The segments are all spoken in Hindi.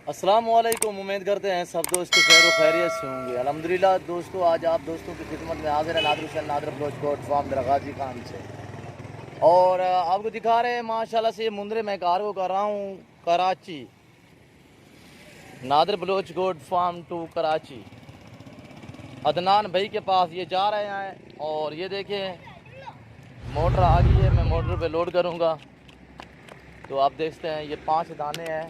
अस्सलाम वालेकुम। उम्मीद करते हैं सब दोस्त खैर खैरियत से होंगे। अल्हम्दुलिल्लाह दोस्तों, आज आप दोस्तों की खिदमत में हाजिर है नादिर हुसैन नादिर बलोच कोट फार्म दरगाजी खान से। और आपको दिखा रहे हैं माशाल्लाह से ये मुंदरे मैं कार्गो कर रहा हूँ Karachi, Nadir Baloch goat farm to Karachi. Adnan भाई के पास ये जा रहे हैं और ये देखें मोटर आ गई है, मैं मोटर पे लोड करूँगा। तो आप देखते हैं ये 5 दाने हैं।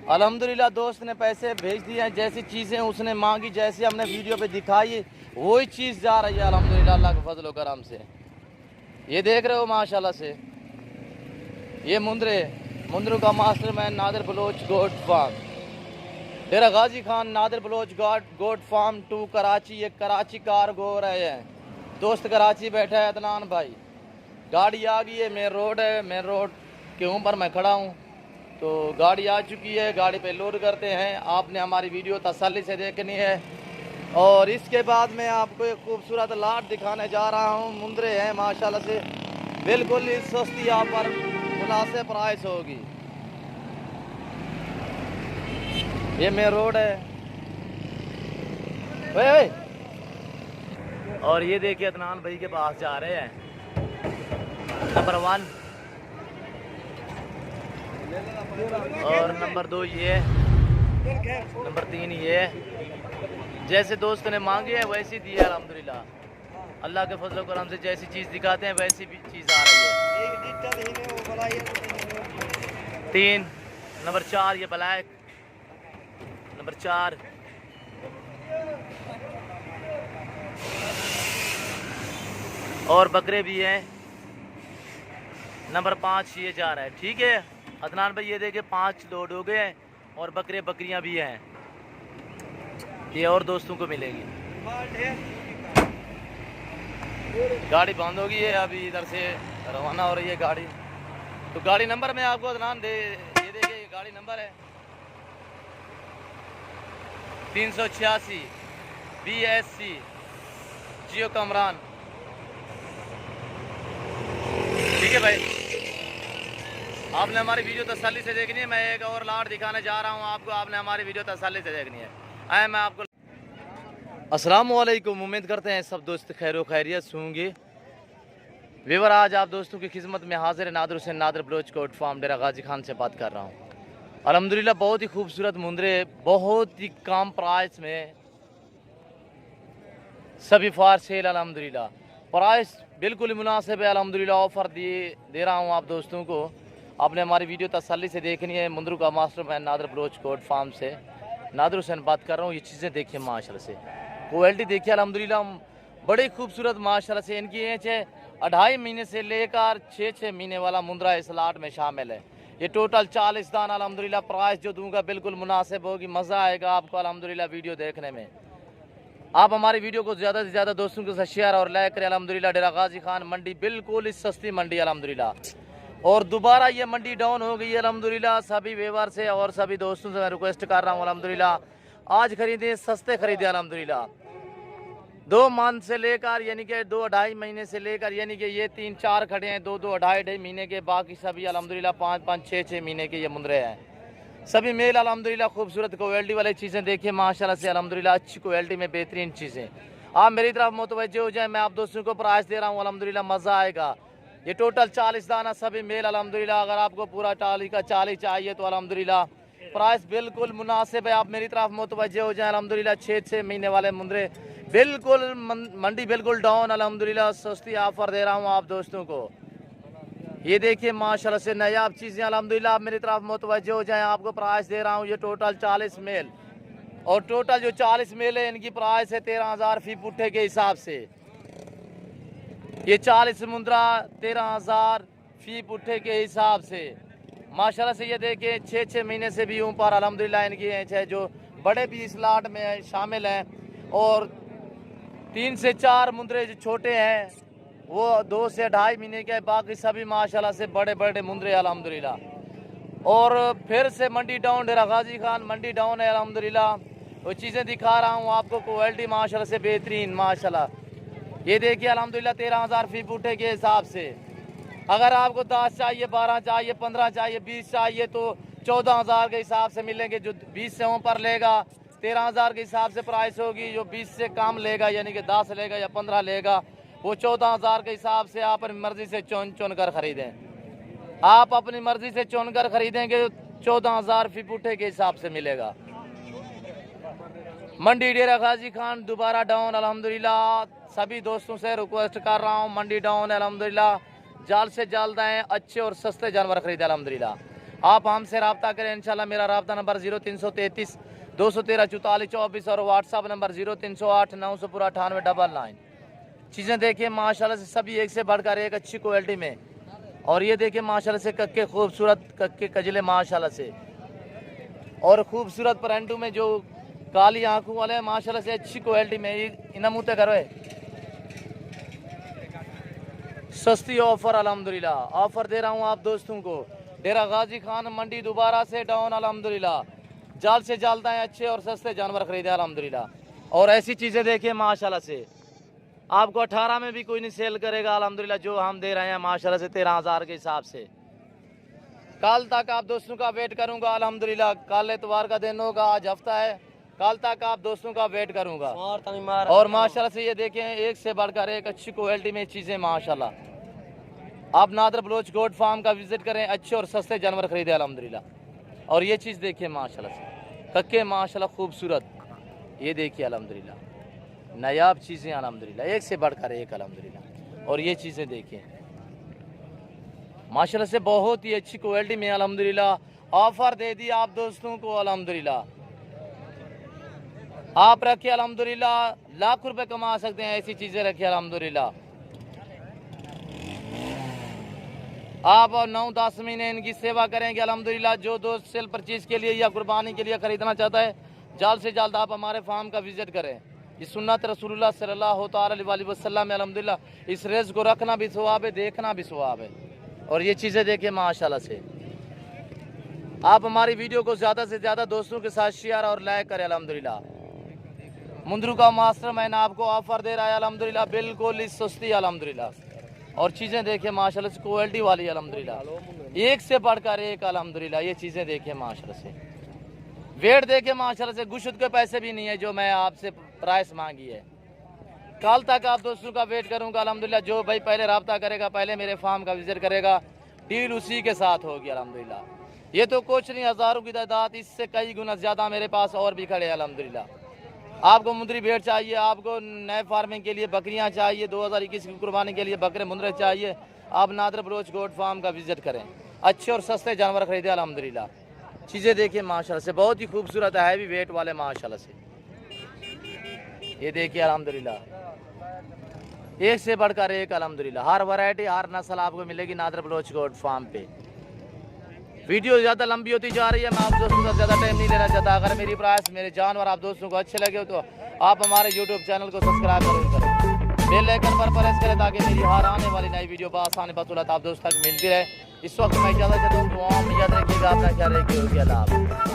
अल्हम्दुलिल्लाह दोस्त ने पैसे भेज दिए हैं, जैसी चीज़ें उसने मांगी, जैसे हमने वीडियो पे दिखाई वही चीज़ जा रही है अल्हम्दुलिल्लाह अल्लाह के फजल करम से। ये देख रहे हो माशाल्लाह से ये मुंदरों का मास्टरमैन Nadir Baloch goat farm, Dera Ghazi Khan Nadir Baloch goat farm to Karachi. ये कराची कार्गो हो रहे हैं दोस्त, कराची बैठा है अदनान भाई। गाड़ी आ गई है, मेन रोड है, मेन रोड के ऊपर मैं खड़ा हूँ। तो गाड़ी आ चुकी है, गाड़ी पे लोड करते हैं। आपने हमारी वीडियो तसल्ली से देखनी है। और इसके बाद मैं आपको एक खूबसूरत लाट दिखाने जा रहा हूँ। मुंदरे हैं माशाल्लाह से, बिल्कुल ही सस्ती यहाँ पर मुनासिब प्राइस होगी। ये मेन रोड है वे। और ये देखिए अदनान भाई के पास जा रहे हैं। नंबर 1 और नंबर 2 ये है, नंबर 3 ये है। जैसे दोस्त ने मांगे है वैसी दी है अल्हम्दुलिल्लाह अल्लाह के फजल करम से। जैसी चीज़ दिखाते हैं वैसी भी चीज़ आ रही है। 3 नंबर 4 ये ब्लैक, नंबर 4 और बकरे भी हैं। नंबर 5 ये जा रहा है। ठीक है अदनान भाई, ये देखे 5 लोड हो गए हैं और बकरे बकरियां भी हैं। ये और दोस्तों को मिलेगी। गाड़ी बंद होगी है, अभी इधर से रवाना हो रही है गाड़ी। तो गाड़ी नंबर में आपको अदनान दे, ये देखिए ये गाड़ी नंबर है 386 BSC जियो कमरान। ठीक है भाई, आपने हमारी वीडियो तसल्ली से देखनी है। मैं एक और लाट दिखाने जा रहा हूँ आपको, आपने हमारी वीडियो तसल्ली से देखनी है। आए मैं आपको अस्सलाम वालेकुम। उम्मीद करते हैं सब दोस्त खैर खैरियत से होंगे। व्यूअर, आज आप दोस्तों की खिदमत में हाजिर है नादिर हुसैन नादिर बलोच कोट फार्म डेरा गाजी खान से बात कर रहा हूँ। अल्हम्दुलिल्लाह बहुत ही खूबसूरत मुंदरे, बहुत ही कम प्राइस में सभी फार सेल। अल्हम्दुलिल्लाह प्राइस बिल्कुल मुनासिब है। अल्हम्दुलिल्लाह ऑफ़र दे रहा हूँ आप दोस्तों को। आपने हमारी वीडियो तसल्ली से देखनी है। मुंदरों का मास्टरमैन नादिर बलोच कोट फार्म से नादिर हुसैन बात कर रहा हूँ। ये चीज़ें देखिए माशाल्लाह से, क्वालिटी देखिए अल्हम्दुलिल्लाह बड़ी खूबसूरत माशाल्लाह से। इनकी एज है 2.5 महीने से लेकर 6 महीने वाला मुंदरा इस लाट में शामिल है। ये टोटल 40 दान अल्हम्दुलिल्लाह। प्राइस जो दूंगा बिल्कुल मुनासिब होगी, मज़ा आएगा आपको अल्हम्दुलिल्लाह वीडियो देखने में। आप हमारी वीडियो को ज़्यादा से ज़्यादा दोस्तों के साथ शेयर और लाइक करें। अल्हम्दुलिल्लाह डेरा गाजी खान मंडी बिल्कुल ही सस्ती मंडी अल्हम्दुलिल्लाह। और दोबारा ये मंडी डाउन हो गई है अल्हम्दुलिल्लाह। सभी व्यूअर से और सभी दोस्तों से मैं रिक्वेस्ट कर रहा हूँ अल्हम्दुलिल्लाह, आज खरीदे सस्ते खरीदे अल्हम्दुलिल्लाह। 2 मंथ से लेकर यानी कि 2-2.5 महीने से लेकर, यानी कि ये 3-4 खड़े हैं 2-2-2.5 महीने के, बाकी सभी अल्हम्दुलिल्लाह 5-5 6-6 महीने के ये मुंदरे हैं। सभी मेल अल्हम्दुलिल्लाह। खूबसूरत क्वालिटी वाली चीज़ें देखिए माशाल्लाह से अल्हम्दुलिल्लाह, अच्छी क्वालिटी में बेहतरीन चीज़ें। आप मेरी तरफ मुतवज्जे हो जाए, मैं आप दोस्तों को प्राइस दे रहा हूँ अल्हम्दुलिल्लाह, मज़ा आएगा। ये टोटल 40 दाना सभी मेल अल्हम्दुलिल्लाह। अगर आपको पूरा टाली का 40 चाहिए तो अल्हम्दुलिल्लाह प्राइस बिल्कुल मुनासिब है। आप मेरी तरफ मुतवज्जे हो जाए अल्हम्दुलिल्लाह। 6-6 महीने वाले मुंदरे बिल्कुल मंडी बिल्कुल डाउन अल्हम्दुलिल्लाह, सस्ती ऑफर दे रहा हूँ आप दोस्तों को। ये देखिए माशाल्लाह से नायाब चीज़ें अल्हम्दुलिल्लाह। आप मेरी तरफ मुतवज्जे हो जाएं, आपको प्राइस दे रहा हूँ। ये टोटल 40 मेल और टोटल जो 40 मेल है इनकी प्राइस है 13,000 फी पुट्ठे के हिसाब से। ये 40 मुंदरा 13,000 फी पुट्ठे के हिसाब से माशाल्लाह से। ये देखिए 6-6 महीने से भी ऊपर अल्हम्दुलिल्लाह इनकी एज है। जो बड़े भी इस लाट में शामिल हैं और 3 से 4 मुंदरे जो छोटे हैं वो 2 से 2.5 महीने के, बाकी सभी माशाल्लाह से बड़े बड़े मुंदरे अल्हम्दुलिल्लाह। और फिर से मंडी डाउन, डेरा गाजी खान मंडी डाउन है अल्हम्दुलिल्लाह। वो चीज़ें दिखा रहा हूँ आपको, क्वालिटी माशाल्लाह से बेहतरीन माशाल्लाह। ये देखिए अल्हम्दुलिल्लाह 13,000 फी पुट्ठे के हिसाब से। अगर आपको 10 चाहिए, 12 चाहिए, 15 चाहिए, 20 चाहिए तो 14,000 के हिसाब से मिलेंगे। जो 20 से ऊपर लेगा 13,000 के हिसाब से प्राइस होगी। जो 20 से कम लेगा यानी कि 10 लेगा या 15 लेगा वो 14,000 के हिसाब से आप अपनी मर्जी से चुन कर खरीदें। आप अपनी मर्जी से चुन कर खरीदेंगे 14,000 फी पुट्ठे के हिसाब से मिलेगा। मंडी डेरा गाजी खान दोबारा डाउन अल्हम्दुलिल्लाह। सभी दोस्तों से रिक्वेस्ट कर रहा हूँ, मंडी डाउन है अल्हम्दुलिल्लाह। जल्द से जल्द आएँ, अच्छे और सस्ते जानवर खरीदें अल्हम्दुलिल्लाह। आप हमसे रब्ता करें इंशाल्लाह। मेरा रब्ता नंबर 0333 213 44 24 और व्हाट्सअप नंबर 0308 900 पूरा 9899। चीज़ें देखिए माशाल्लाह से सभी एक से बढ़कर एक अच्छी क्वालिटी में। और ये देखिए माशाल्लाह से कक्के खूबसूरत कक्के कजले माशाल्लाह से, और खूबसूरत परंटू में जो काली आंखों वाले माशाल्लाह से अच्छी क्वालिटी में। इनमूते करो सस्ती ऑफर अल्हम्दुलिल्लाह। ऑफर दे रहा हूँ आप दोस्तों को। डेरा गाजी खान मंडी दोबारा से डाउन अल्हम्दुलिल्लाह। जल्द से जल्द आए, अच्छे और सस्ते जानवर खरीदे अल्हम्दुलिल्लाह। और ऐसी चीज़ें देखिए माशाल्लाह से आपको 18 में भी कोई नहीं सेल करेगा अल्हम्दुलिल्लाह। जो हम दे रहे हैं माशाल्लाह से 13,000 के हिसाब से। कल तक आप दोस्तों का वेट करूंगा अल्हम्दुलिल्लाह। कल इतवार का दिन होगा, आज हफ्ता है। कल तक आप दोस्तों का वेट करूंगा। और माशाल्लाह से ये देखें एक से बढ़कर एक अच्छी क्वालिटी में चीज़ें माशाल्लाह। आप नादर बलोच गोट फार्म का विजिट करें, अच्छे और सस्ते जानवर खरीदे अल्हम्दुलिल्लाह। और ये चीज़ देखिए माशाल्लाह से कक्के माशाल्लाह खूबसूरत, ये देखिए अल्हम्दुलिल्लाह नायाब चीज़ें अल्हम्दुलिल्लाह, एक से बढ़कर एक अल्हम्दुलिल्लाह। और ये चीज़ें देखिए माशाल्लाह से बहुत ही अच्छी क्वालिटी में अल्हम्दुलिल्लाह। ऑफर दे दी आप दोस्तों को अल्हम्दुलिल्लाह। आप रखिए अल्हम्दुलिल्लाह, लाख रुपए कमा सकते हैं ऐसी चीज़ें रखिए अल्हम्दुलिल्लाह। आप 9-10 महीने इनकी सेवा करेंगे अल्हम्दुलिल्लाह। जो दोस्त सेल परचेज के लिए या कुर्बानी के लिए ख़रीदना चाहता है, जल्द से जल्द आप हमारे फार्म का विजिट करें। ये सुन्नत रसूलुल्लाह सल्लल्लाहु अलैहि वसल्लम में अल्हम्दुलिल्लाह। इस रेस को रखना भी सवाब है, देखना भी सवाब है। और ये चीज़ें देखिए माशाल्लाह से। आप हमारी वीडियो को ज़्यादा से ज़्यादा दोस्तों के साथ शेयर और लाइक करें अल्हम्दुलिल्लाह। मुंद्रू का मास्टर मैन आपको ऑफर दे रहा है अल्हम्दुलिल्लाह, बिल्कुल इस सस्ती अल्हम्दुलिल्लाह। और चीज़ें देखिए माशाल्लाह से क्वालिटी वाली अल्हम्दुलिल्लाह, एक से बढ़कर एक अल्हम्दुलिल्लाह। ये चीज़ें देखिए माशाल्लाह से, वेट देखिए माशाल्लाह से। गुशत के पैसे भी नहीं है जो मैं आपसे प्राइस मांगी है। कल तक आप दोस्तों का वेट करूंगा अल्हम्दुलिल्लाह। जो भाई पहले रब्ता करेगा, पहले मेरे फार्म का विजिट करेगा, डील उसी के साथ होगी अल्हम्दुलिल्लाह। ये तो कुछ नहीं, हज़ारों की तादाद, इससे कई गुना ज़्यादा मेरे पास और भी खड़े हैं अल्हम्दुलिल्लाह। आपको मुंदरी भेड़ चाहिए, आपको नए फार्मिंग के लिए बकरियां चाहिए, 2021 की कुर्बानी के लिए बकरे मुंदरे चाहिए, आप नादर बलोच गोट फार्म का विजिट करें। अच्छे और सस्ते जानवर खरीदे अल्हम्दुलिल्लाह। चीज़ें देखिए माशाल्लाह से बहुत ही खूबसूरत है, हैवी वेट वाले माशाल्लाह से। ये देखिए अल्हम्दुलिल्लाह, एक से बढ़कर एक अल्हम्दुलिल्लाह। हर वैरायटी हर नस्ल आपको मिलेगी नादर बलोच गोट फार्म पे। वीडियो ज़्यादा लंबी होती जा रही है, मैं आप दोस्तों का ज़्यादा टाइम नहीं लेना चाहता। अगर मेरी प्राइस मेरे जानवर आप दोस्तों को अच्छे लगे तो आप हमारे यूट्यूब चैनल को सब्सक्राइब जरूर करें, बेल आइकन पर प्रेस करें ताकि मेरी हर आने वाली नई वीडियो बआसानी बसौलत आप दोस्तों तक मिलती रहे। इस वक्त मैं इजाज़त चाहता हूँ, दुआओं में याद रखिएगा, अपना ख्याल रखिएगा। अल्लाह हाफ़िज़।